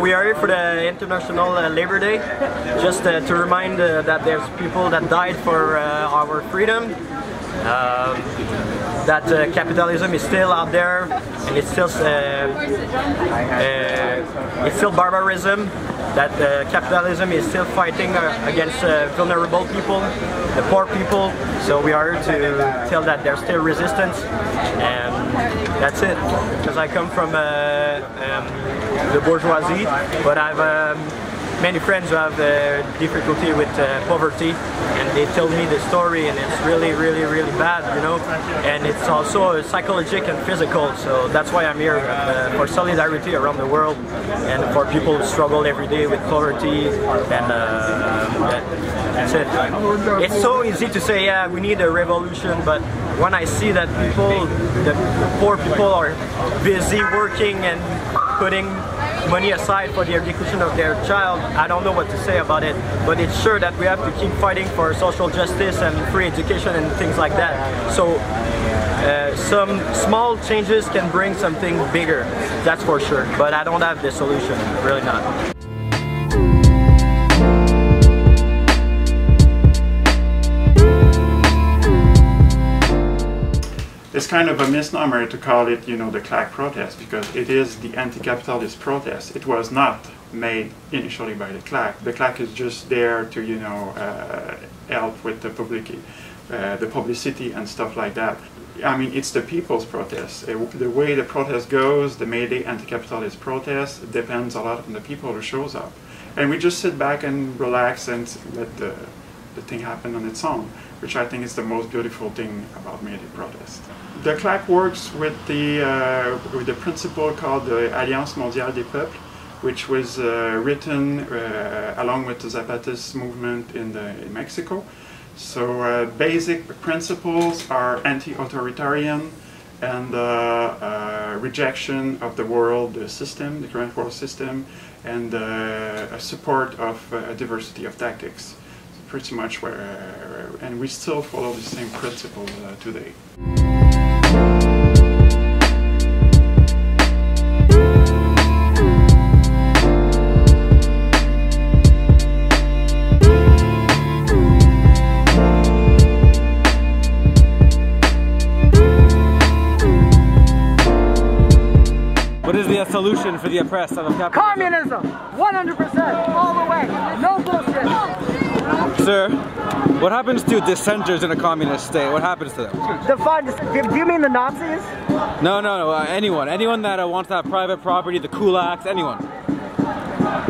we are here for the International Labor Day, just to remind that there's people that died for our freedom, that capitalism is still out there, and it's still barbarism, that capitalism is still fighting against vulnerable people, the poor people. So we are here to tell that there's still resistance, and that's it. Because I come from the bourgeoisie, but I've many friends who have difficulty with poverty, and they tell me the story, and it's really bad, you know. And it's also psychological and physical, so that's why I'm here for solidarity around the world, and for people who struggle every day with poverty, and that's it. It's so easy to say, yeah, we need a revolution, but when I see that people, the poor people are busy working and putting money aside for the education of their child, I don't know what to say about it, but it's sure that we have to keep fighting for social justice and free education and things like that. So some small changes can bring something bigger, that's for sure, but I don't have the solution, really not. It's kind of a misnomer to call it, you know, the CLAC protest, because it is the anti-capitalist protest. It was not made initially by the CLAC. The CLAC is just there to, you know, help with the publicity and stuff like that. I mean, it's the people's protest. The way the protest goes, the May Day anti-capitalist protest, depends a lot on the people who shows up. And we just sit back and relax and let the thing happen on its own, which I think is the most beautiful thing about May Day protest. The CLAC works with the principle called the Alliance Mondiale des Peuples, which was written along with the Zapatist movement in Mexico. So basic principles are anti-authoritarian and rejection of the world system, the current world system, and a support of a diversity of tactics. Pretty much where, and we still follow the same principle today. What is the solution for the oppressed of capitalism? Communism! 100%! All the way! No bullshit! Sir, what happens to dissenters in a communist state? What happens to them? Do you mean the Nazis? No, anyone. Anyone that wants to have private property, the kulaks, anyone.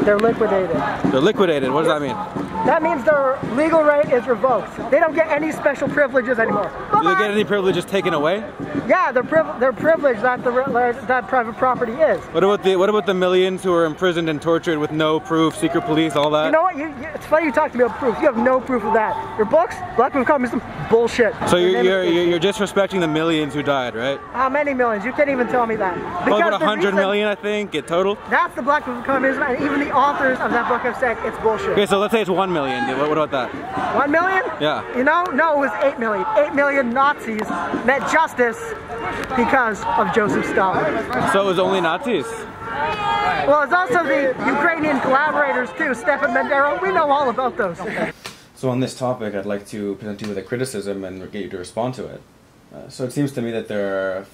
They're liquidated. They're liquidated, what does that mean? That means their legal right is revoked. They don't get any special privileges anymore. Do they get any privileges taken away? Yeah, they're privileged that that private property is. What about the millions who are imprisoned and tortured with no proof, secret police, all that? You know what? It's funny you talk to me about proof. You have no proof of that. Your books, Black Book of Communism, bullshit. So you're disrespecting the millions who died, right? How many millions? You can't even tell me that. Probably about 100 million, I think, in total. That's the Black Book of Communism, and even the authors of that book have said it's bullshit. Okay, so let's say it's 1 million. What about that? 1 million? Yeah. You know? No, it was 8 million. 8 million Nazis met justice because of Joseph Stalin. So it was only Nazis? Well, it's also the Ukrainian collaborators too, Stepan Bandera. We know all about those. So on this topic, I'd like to present you with a criticism and get you to respond to it. So it seems to me that there are a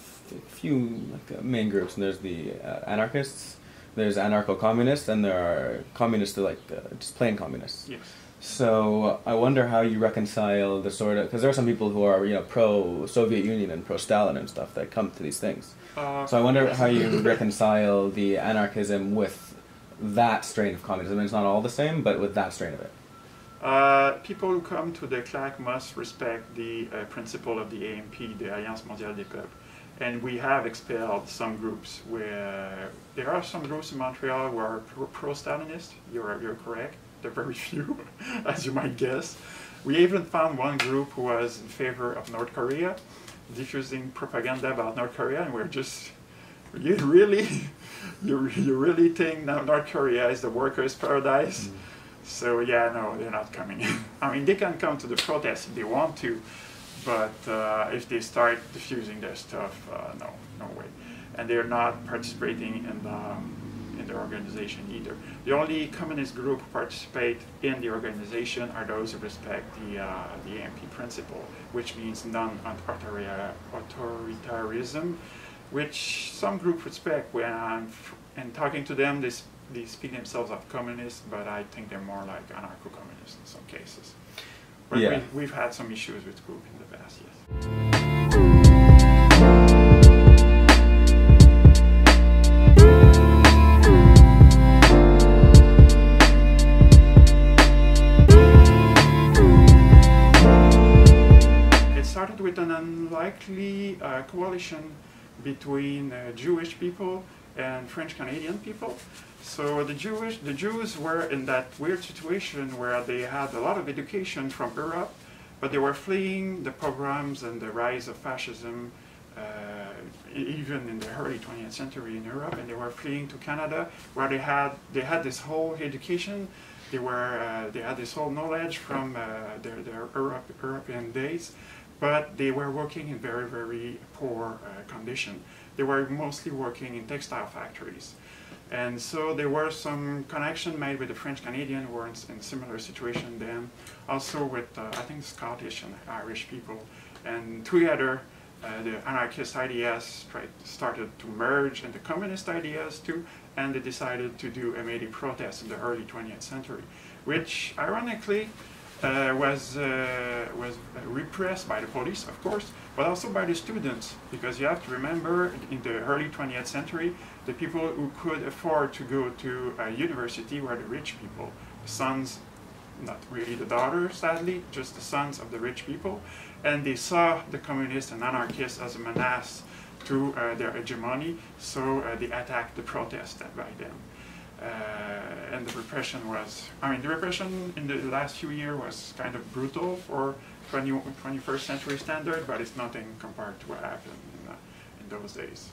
few main groups, and there's the anarchists, there's anarcho-communists, and there are communists that just plain communists. Yes. So I wonder how you reconcile the sort of, because there are some people who are, you know, pro-Soviet Union and pro-Stalin and stuff that come to these things. So I wonder how you reconcile the anarchism with that strain of communism. It's not all the same, but with that strain of it. People who come to the CLAC must respect the principle of the AMP, the Alliance Mondiale des Peuples. And we have expelled some groups where there are some groups in Montreal who are pro-Stalinist. You're correct. There are very few, as you might guess. We even found one group who was in favor of North Korea, diffusing propaganda about North Korea, and we're just, you really think North Korea is the workers' paradise? So yeah, no, they're not coming. I mean, they can come to the protest if they want to, but if they start diffusing their stuff, no way. And they're not participating in the the organization either. The only communist group who participate in the organization are those who respect the AMP principle, which means non-authoritarianism, which some groups respect. When I'm talking to them, they speak themselves of communists, but I think they're more like anarcho-communists in some cases. But yeah, we've had some issues with group in the past, yes. It started with an unlikely coalition between Jewish people and French-Canadian people. So the Jews were in that weird situation where they had a lot of education from Europe, but they were fleeing the pogroms and the rise of fascism, even in the early 20th century in Europe, and they were fleeing to Canada, where they had this whole education. They had this whole knowledge from their European days, but they were working in very, very poor condition. They were mostly working in textile factories. And so there were some connection made with the French-Canadian who were in similar situation then, also with, I think, Scottish and Irish people. And together, the anarchist ideas started to merge into communist ideas too, and they decided to do a May Day protest in the early 20th century, which ironically was repressed by the police, of course, but also by the students, because you have to remember, in the early 20th century, the people who could afford to go to a university were the rich people, the sons, not really the daughters, sadly, just the sons of the rich people, and they saw the communists and anarchists as a menace to their hegemony, so they attacked the protest by them. And the repression was, the repression in the last few years was kind of brutal for 21st century standard, but it's nothing compared to what happened in those days.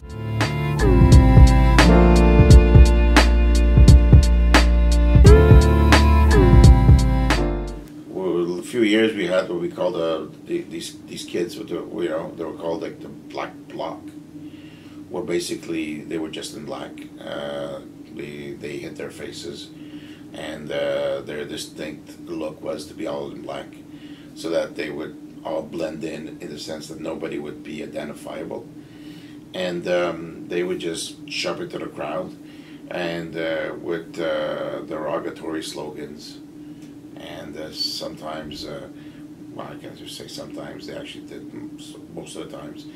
Well, a few years we had what we called these kids with the, they were called like the Black Bloc, where basically they were just in black. They hid their faces, and their distinct look was to be all in black, so that they would all blend in the sense that nobody would be identifiable. And they would just shove it to the crowd, and with derogatory slogans, and sometimes, well, I can't just say sometimes, they actually did, most of the times,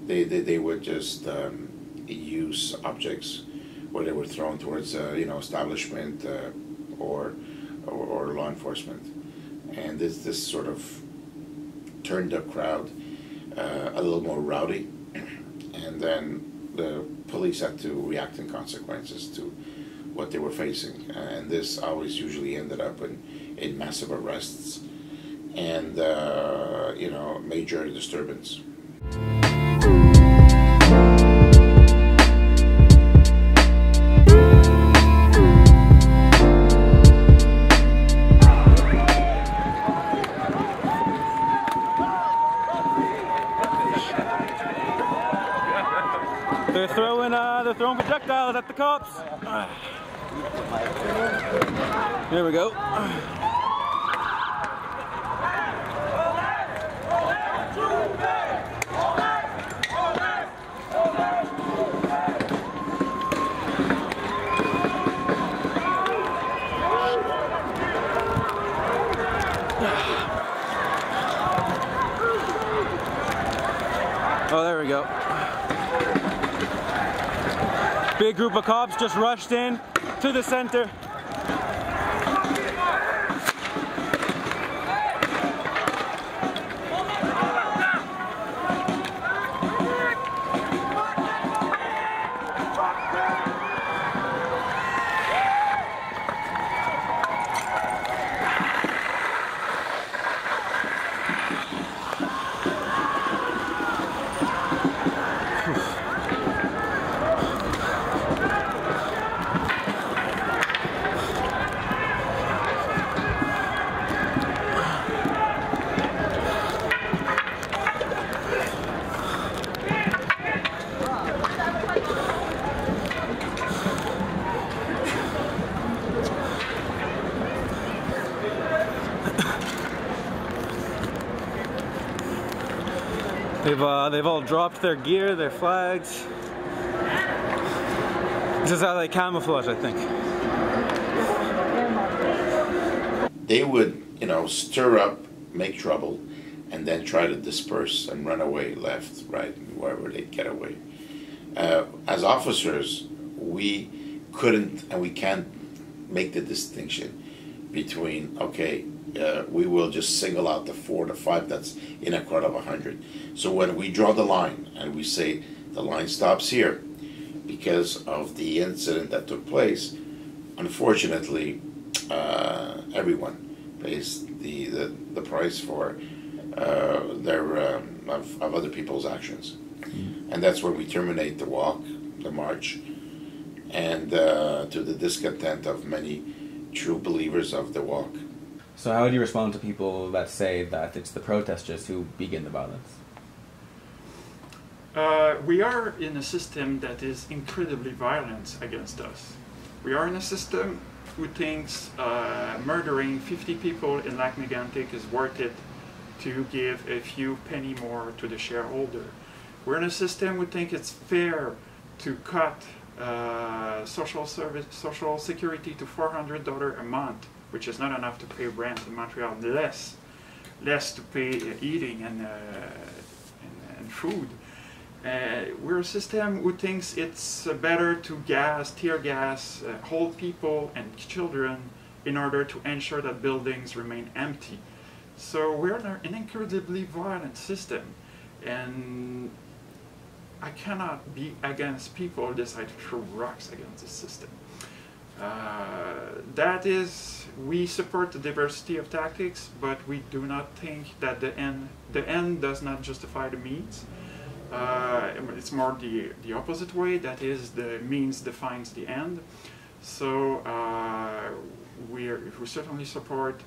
they would just use objects where they were thrown towards establishment or law enforcement, and this sort of turned the crowd a little more rowdy, and then the police had to react in consequences to what they were facing, and this always usually ended up in massive arrests and major disturbance. They're throwing projectiles at the cops. Here we go. Oh, there we go. Big group of cops just rushed in to the center. They've all dropped their gear, their flags. This is how they camouflage, I think. They would, you know, stir up, make trouble, and then try to disperse and run away, left, right, wherever they'd get away. As officers, we couldn't and we can't make the distinction between, okay, we will just single out the 4 to 5 that's in a crowd of 100. So when we draw the line and we say the line stops here because of the incident that took place, unfortunately, everyone pays the price for of other people's actions. And that's where we terminate the walk, the march, and to the discontent of many true believers of the walk. So how would you respond to people that say that it's the protesters who begin the violence? We are in a system that is incredibly violent against us. We are in a system who thinks murdering 50 people in Lac Mégantic is worth it to give a few penny more to the shareholder. We're in a system who thinks it's fair to cut social security to $400 a month, which is not enough to pay rent in Montreal, less to pay eating and food. We're a system who thinks it's better to tear gas old people and children in order to ensure that buildings remain empty. So we're in an incredibly violent system, and I cannot be against people who decide to throw rocks against the system. That is, we support the diversity of tactics, but we do not think that the end does not justify the means. It's more the opposite way, that is, the means defines the end. So we certainly support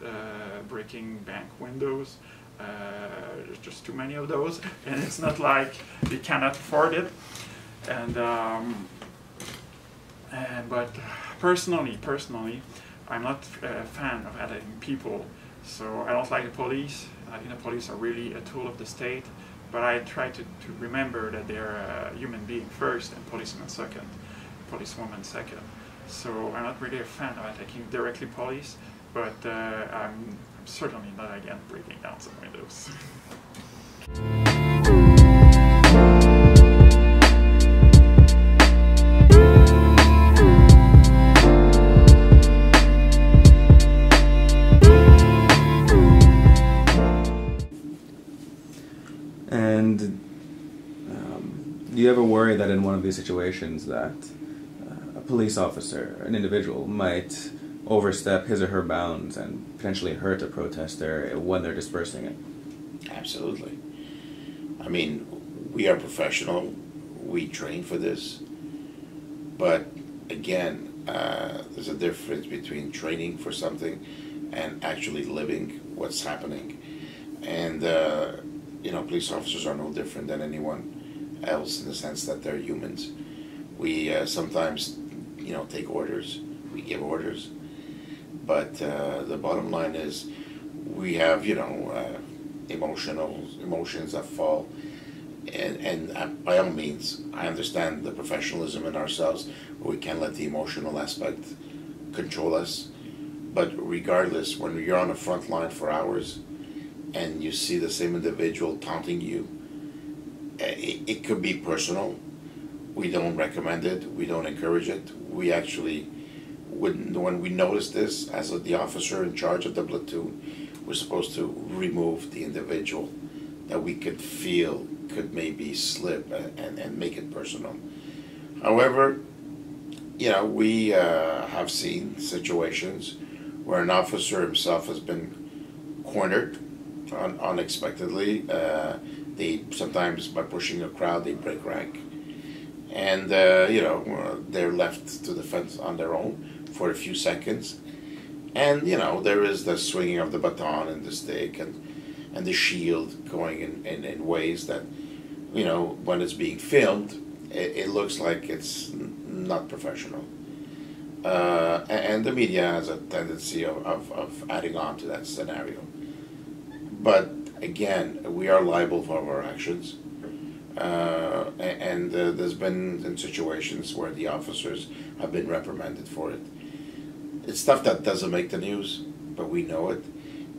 breaking bank windows. There's just too many of those, and it's not like they cannot afford it. But personally, I'm not a fan of attacking people. So I don't like the police. I think the police are really a tool of the state. But I try to remember that they're a human being first and policeman second, policewoman second. So I'm not really a fan of attacking directly police, but I'm certainly not against breaking down some windows. And do you ever worry that in one of these situations that a police officer, an individual, might overstep his or her bounds and potentially hurt a protester when they're dispersing it? Absolutely. I mean, we are professional. We train for this. But again, there's a difference between training for something and actually living what's happening. And you know, police officers are no different than anyone else in the sense that they're humans. We sometimes, you know, take orders, we give orders, but the bottom line is we have, you know, emotions that fall, and by all means, I understand the professionalism in ourselves, but we can't let the emotional aspect control us. But regardless, when you're on the front line for hours, and you see the same individual taunting you, it could be personal. We don't recommend it. We don't encourage it. We actually, when we notice this, as the officer in charge of the platoon, we're supposed to remove the individual that we could feel could maybe slip and make it personal. However, you know, we have seen situations where an officer himself has been cornered unexpectedly. They sometimes, by pushing a crowd, they break rank, and you know, they're left to defend on their own for a few seconds. And you know, there is the swinging of the baton and the stick and the shield going in ways that, you know, when it's being filmed, it looks like it's not professional. And the media has a tendency of adding on to that scenario. But again, we are liable for our actions. And there's been in situations where the officers have been reprimanded for it. It's stuff that doesn't make the news, but we know it.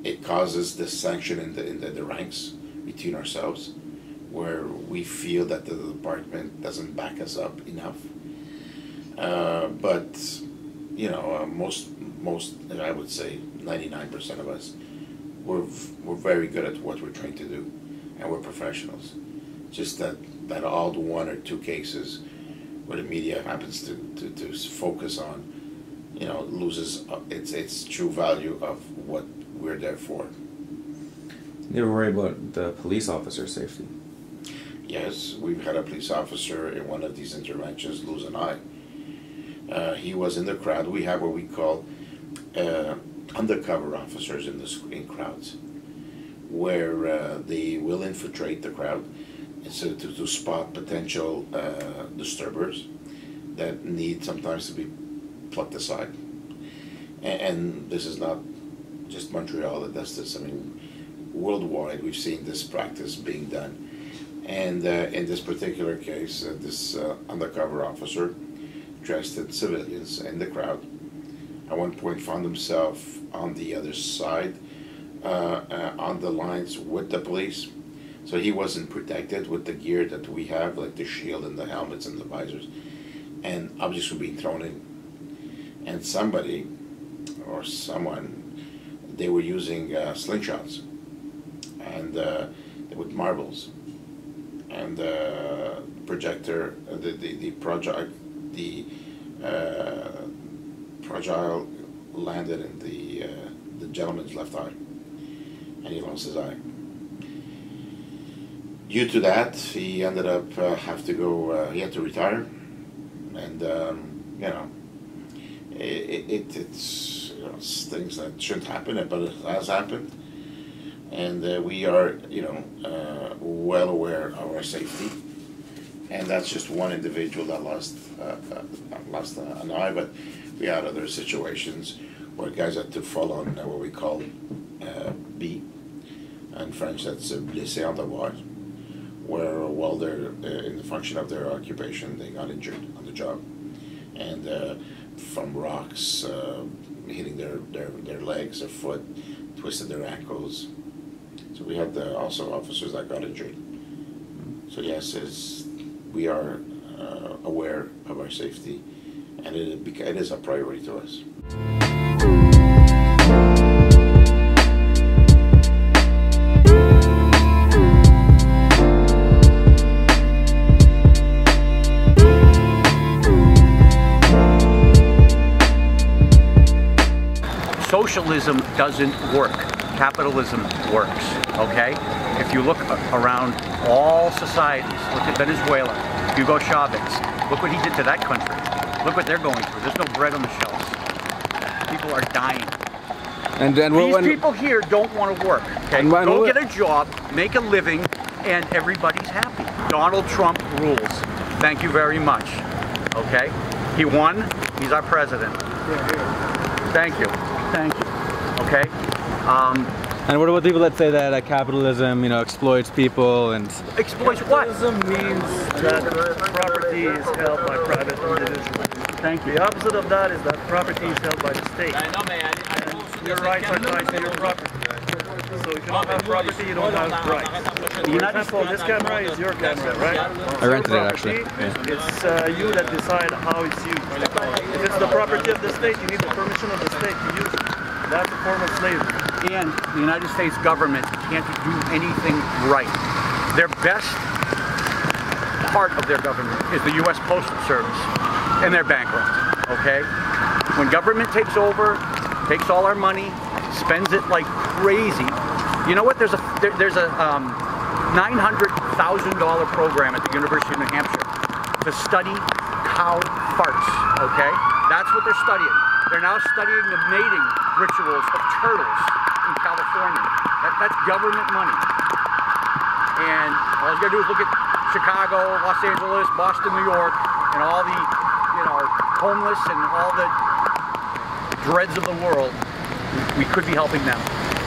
It causes dissension in the ranks between ourselves, where we feel that the department doesn't back us up enough. But you know, most I would say 99% of us, we're very good at what we're trying to do, and we're professionals. Just that odd one or two cases where the media happens to focus on, you know, loses its true value of what we're there for. You ever worry about the police officer's safety? Yes, we've had a police officer in one of these interventions lose an eye. He was in the crowd. We have what we call undercover officers in crowds, where they will infiltrate the crowd so to spot potential disturbers that need sometimes to be plucked aside. And this is not just Montreal that does this. I mean, worldwide we've seen this practice being done. And in this particular case, this undercover officer, dressed in civilians in the crowd, at one point found himself on the other side, on the lines with the police. So he wasn't protected with the gear that we have, like the shield and the helmets and the visors. And objects were being thrown in. And somebody, or someone, they were using slingshots and with marbles. And projector, the projectile landed in the gentleman's left eye, and he lost his eye. Due to that, he ended up he had to retire, and you know, it's you know, it's things that shouldn't happen, but it has happened, and we are, you know, well aware of our safety. And that's just one individual that lost an eye, but we had other situations where guys had to fall on what we call B. In French, that's blessé en devoir, where while they're in the function of their occupation, they got injured on the job, and from rocks hitting their legs, their foot, twisted their ankles. So we had also officers that got injured. So yes, we are aware of our safety, and it is a priority to us. Socialism doesn't work. Capitalism works, okay? If you look around all societies, look at Venezuela, Hugo Chavez, look what he did to that country. Look what they're going through. There's no bread on the shelves. People are dying. And these people here don't want to work, okay? Go get a job, make a living, and everybody's happy. Donald Trump rules. Thank you very much, okay? He won, he's our president. Thank you, okay? And what about people that say that capitalism, you know, exploits people and... Exploits what? Capitalism means that property is held by private individuals. Thank you. The opposite of that is that property is held by the state. And your rights are tied to your property. So if you don't have property, you don't have rights. For example, this camera is your camera, right? I rented it actually. Yeah. It's you that decide how it's used. If it's the property of the state, you need the permission of the state to use it. That's a form of slavery. And the United States government can't do anything right. Their best part of their government is the U.S. Postal Service, and they're bankrupt, okay? When government takes over, takes all our money, spends it like crazy. You know what? There's a $900,000 program at the University of New Hampshire to study cow farts, okay? That's what they're studying. They're now studying the mating rituals of turtles in California. That's government money. And all you gotta do is look at Chicago, Los Angeles, Boston, New York, and all the, you know, homeless and all the dreads of the world. We could be helping them.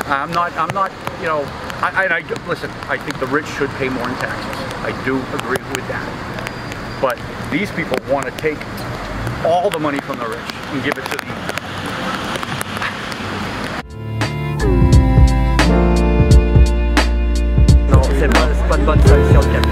I'm not, you know, listen, I think the rich should pay more in taxes. I do agree with that. But these people want to take all the money from the rich and give it to the Non, c'est pas de bonne solution.